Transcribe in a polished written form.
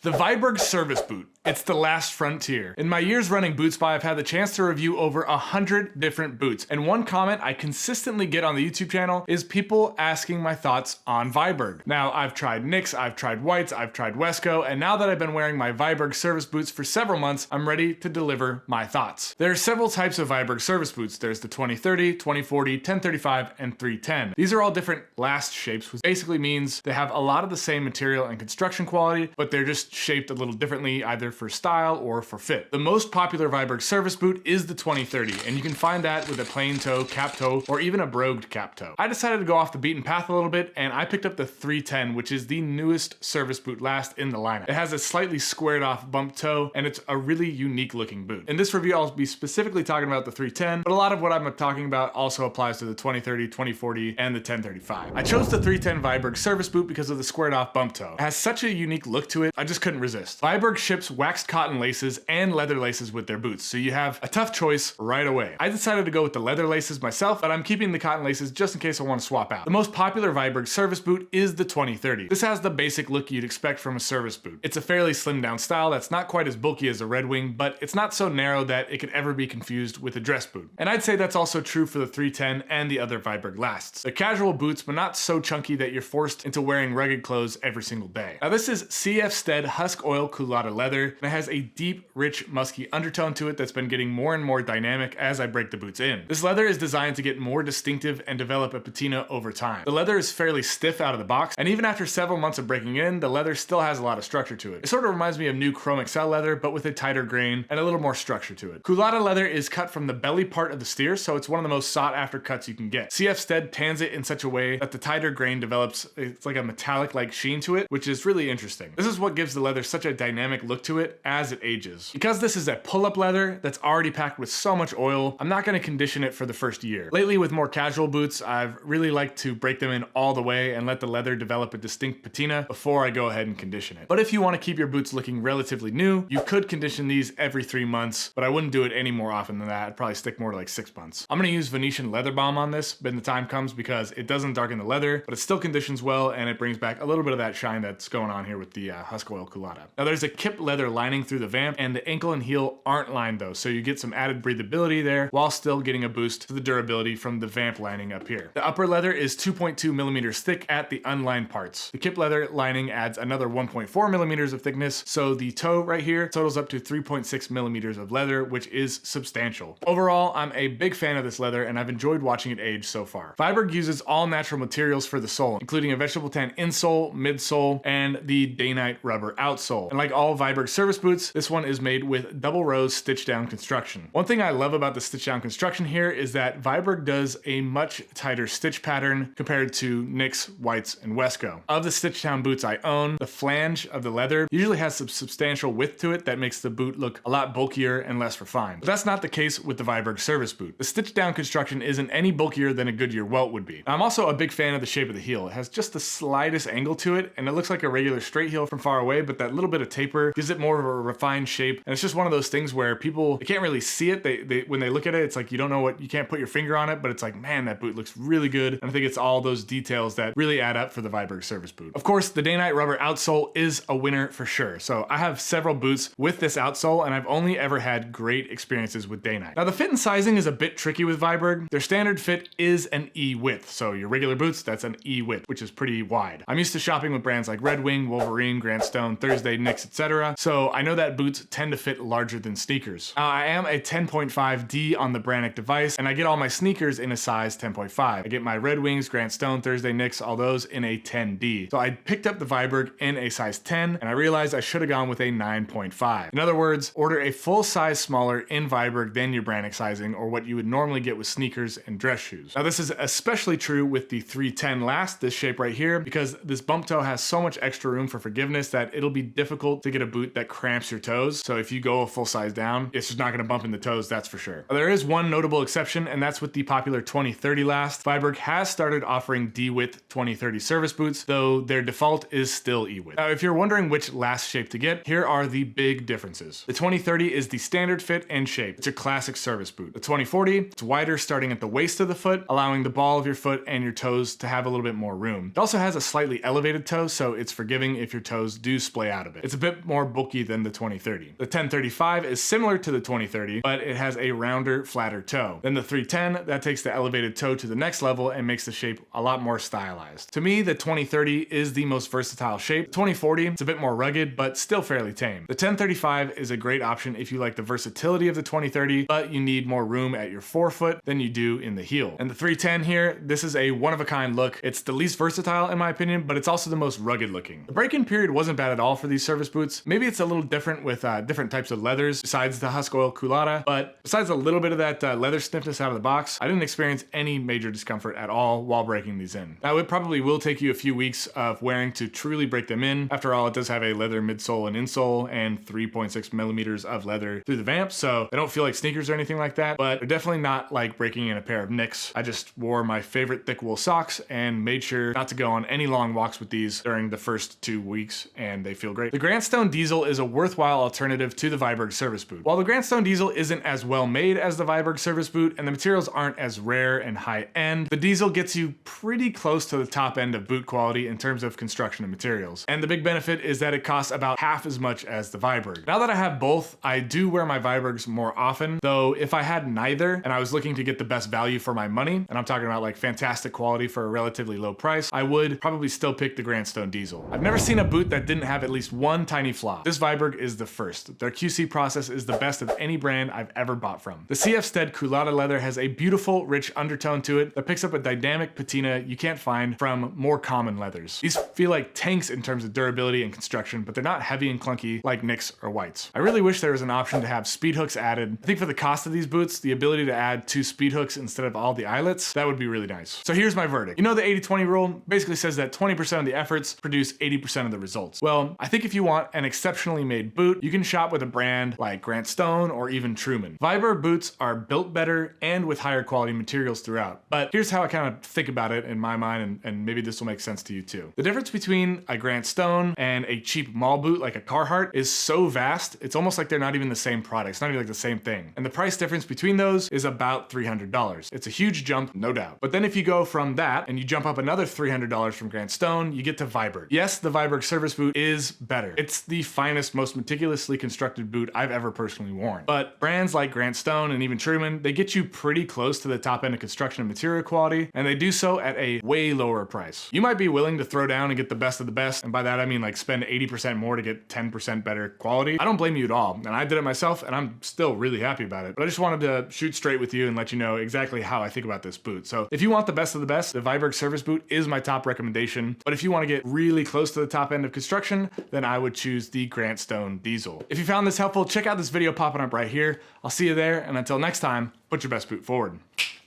The Viberg Service Boot. It's the last frontier. In my years running BootSpy, I've had the chance to review over 100 different boots. And one comment I consistently get on the YouTube channel is people asking my thoughts on Viberg. Now, I've tried Nicks, I've tried Whites, I've tried Wesco, and now that I've been wearing my Viberg Service Boots for several months, I'm ready to deliver my thoughts. There are several types of Viberg Service Boots. There's the 2030, 2040, 1035, and 310. These are all different last shapes, which basically means they have a lot of the same material and construction quality, but they're just shaped a little differently, either for style or for fit. The most popular Viberg Service Boot is the 2030, and you can find that with a plain toe, cap toe, or even a brogued cap toe. I decided to go off the beaten path a little bit, and I picked up the 310, which is the newest service boot last in the lineup. It has a slightly squared off bump toe, and it's a really unique looking boot. In this review, I'll be specifically talking about the 310, but a lot of what I'm talking about also applies to the 2030, 2040, and the 1035. I chose the 310 Viberg Service Boot because of the squared off bump toe. It has such a unique look to it, I just couldn't resist. Viberg ships waxed cotton laces and leather laces with their boots, so you have a tough choice right away. I decided to go with the leather laces myself, but I'm keeping the cotton laces just in case I want to swap out. The most popular Viberg Service Boot is the 2030. This has the basic look you'd expect from a service boot. It's a fairly slimmed down style that's not quite as bulky as a Red Wing, but it's not so narrow that it could ever be confused with a dress boot. And I'd say that's also true for the 310 and the other Viberg lasts. They're casual boots, but not so chunky that you're forced into wearing rugged clothes every single day. Now this is CF Stead Husk Oil Culotta leather, and it has a deep, rich, musky undertone to it that's been getting more and more dynamic as I break the boots in. This leather is designed to get more distinctive and develop a patina over time. The leather is fairly stiff out of the box, and even after several months of breaking in, the leather still has a lot of structure to it. It sort of reminds me of new Chrome Excel leather, but with a tighter grain and a little more structure to it. Culotta leather is cut from the belly part of the steer, so it's one of the most sought after cuts you can get. CF Stead tans it in such a way that the tighter grain develops, it's like a metallic-like sheen to it, which is really interesting. This is what gives the leather such a dynamic look to it as it ages. Because this is a pull-up leather that's already packed with so much oil, I'm not going to condition it for the first year. Lately, with more casual boots, I've really liked to break them in all the way and let the leather develop a distinct patina before I go ahead and condition it. But if you want to keep your boots looking relatively new, you could condition these every 3 months, but I wouldn't do it any more often than that. I'd probably stick more to like 6 months. I'm going to use Venetian leather balm on this when the time comes because it doesn't darken the leather, but it still conditions well and it brings back a little bit of that shine that's going on here with the Husk Oil Culotta. Now there's a kip leather lining through the vamp, and the ankle and heel aren't lined though, so you get some added breathability there while still getting a boost to the durability from the vamp lining up here. The upper leather is 2.2 millimeters thick at the unlined parts. The kip leather lining adds another 1.4 millimeters of thickness, so the toe right here totals up to 3.6 millimeters of leather, which is substantial. Overall, I'm a big fan of this leather and I've enjoyed watching it age so far. Viberg uses all natural materials for the sole, including a vegetable tan insole, midsole, and the day-night rubber outsole. And like all Viberg service boots, this one is made with double rows stitch down construction. One thing I love about the stitch down construction here is that Viberg does a much tighter stitch pattern compared to Nicks, Whites, and Wesco. Of the stitch down boots I own, the flange of the leather usually has some substantial width to it that makes the boot look a lot bulkier and less refined. But that's not the case with the Viberg service boot. The stitch down construction isn't any bulkier than a Goodyear welt would be. Now, I'm also a big fan of the shape of the heel. It has just the slightest angle to it, and it looks like a regular straight heel from far away, but that little bit of taper gives it more of a refined shape. And it's just one of those things where people, they can't really see it. When they look at it, it's like you don't know what, you can't put your finger on it, but it's like, man, that boot looks really good. And I think it's all those details that really add up for the Viberg service boot. Of course, the day-night rubber outsole is a winner for sure. So I have several boots with this outsole, and I've only ever had great experiences with day-night. Now the fit and sizing is a bit tricky with Viberg. Their standard fit is an E width. So your regular boots, that's an E width, which is pretty wide. I'm used to shopping with brands like Red Wing, Wolverine, Grant Stone, Thursday, Nicks, etc. So I know that boots tend to fit larger than sneakers. Now I am a 10.5D on the Brannick device, and I get all my sneakers in a size 10.5. I get my Red Wings, Grant Stone, Thursday, Nicks, all those in a 10D. So I picked up the Viberg in a size 10, and I realized I should have gone with a 9.5. In other words, order a full size smaller in Viberg than your Brannick sizing, or what you would normally get with sneakers and dress shoes. Now this is especially true with the 310 last, this shape right here, because this bump toe has so much extra room for forgiveness that it'll be difficult to get a boot that cramps your toes. So if you go a full size down, it's just not going to bump in the toes, that's for sure. There is one notable exception, and that's with the popular 2030 last. Viberg has started offering D-width 2030 service boots, though their default is still E-width. Now if you're wondering which last shape to get, here are the big differences. The 2030 is the standard fit and shape. It's a classic service boot. The 2040, it's wider starting at the waist of the foot, allowing the ball of your foot and your toes to have a little bit more room. It also has a slightly elevated toe, so it's forgiving if your toes do split splay out a bit. It's a bit more bulky than the 2030. The 1035 is similar to the 2030, but it has a rounder, flatter toe. Then the 310, that takes the elevated toe to the next level and makes the shape a lot more stylized. To me, the 2030 is the most versatile shape. The 2040, it's a bit more rugged, but still fairly tame. The 1035 is a great option if you like the versatility of the 2030, but you need more room at your forefoot than you do in the heel. And the 310 here, this is a one-of-a-kind look. It's the least versatile in my opinion, but it's also the most rugged looking. The break-in period wasn't bad at all for these service boots. Maybe it's a little different with different types of leathers besides the husk oil culotta, but besides a little bit of that leather stiffness out of the box, I didn't experience any major discomfort at all while breaking these in. Now, it probably will take you a few weeks of wearing to truly break them in. After all, it does have a leather midsole and insole and 3.6 millimeters of leather through the vamp, so they don't feel like sneakers or anything like that, but they're definitely not like breaking in a pair of Knicks. I just wore my favorite thick wool socks and made sure not to go on any long walks with these during the first 2 weeks, and they feel great. The Grantstone Diesel is a worthwhile alternative to the Viberg Service Boot. While the Grantstone Diesel isn't as well made as the Viberg Service Boot and the materials aren't as rare and high end, the Diesel gets you pretty close to the top end of boot quality in terms of construction and materials. And the big benefit is that it costs about half as much as the Viberg. Now that I have both, I do wear my Vibergs more often, though if I had neither and I was looking to get the best value for my money, and I'm talking about like fantastic quality for a relatively low price, I would probably still pick the Grantstone Diesel. I've never seen a boot that didn't have at least one tiny flaw. This Viberg is the first. Their QC process is the best of any brand I've ever bought from. The CF Stead culotta leather has a beautiful, rich undertone to it that picks up a dynamic patina you can't find from more common leathers. These feel like tanks in terms of durability and construction, but they're not heavy and clunky like Knicks or Whites. I really wish there was an option to have speed hooks added. I think for the cost of these boots, the ability to add 2 speed hooks instead of all the eyelets, that would be really nice. So here's my verdict. You know, the 80-20 rule basically says that 20% of the efforts produce 80% of the results. Well, I think if you want an exceptionally made boot, you can shop with a brand like Grantstone or even Truman. Viberg boots are built better and with higher quality materials throughout. But here's how I kind of think about it in my mind, and maybe this will make sense to you too. The difference between a Grantstone and a cheap mall boot like a Carhartt is so vast, it's almost like they're not even the same product. It's not even like the same thing. And the price difference between those is about $300. It's a huge jump, no doubt. But then if you go from that and you jump up another $300 from Grantstone, you get to Viberg. Yes, the Viberg Service Boot is better. It's the finest, most meticulously constructed boot I've ever personally worn. But brands like Grantstone and even Truman, they get you pretty close to the top end of construction and material quality, and they do so at a way lower price. You might be willing to throw down and get the best of the best, and by that I mean like spend 80% more to get 10% better quality. I don't blame you at all, and I did it myself, and I'm still really happy about it. But I just wanted to shoot straight with you and let you know exactly how I think about this boot. So if you want the best of the best, the Viberg Service Boot is my top recommendation. But if you want to get really close to the top end of construction, then I would choose the Grantstone Diesel. If you found this helpful, check out this video popping up right here. I'll see you there, and until next time, put your best boot forward.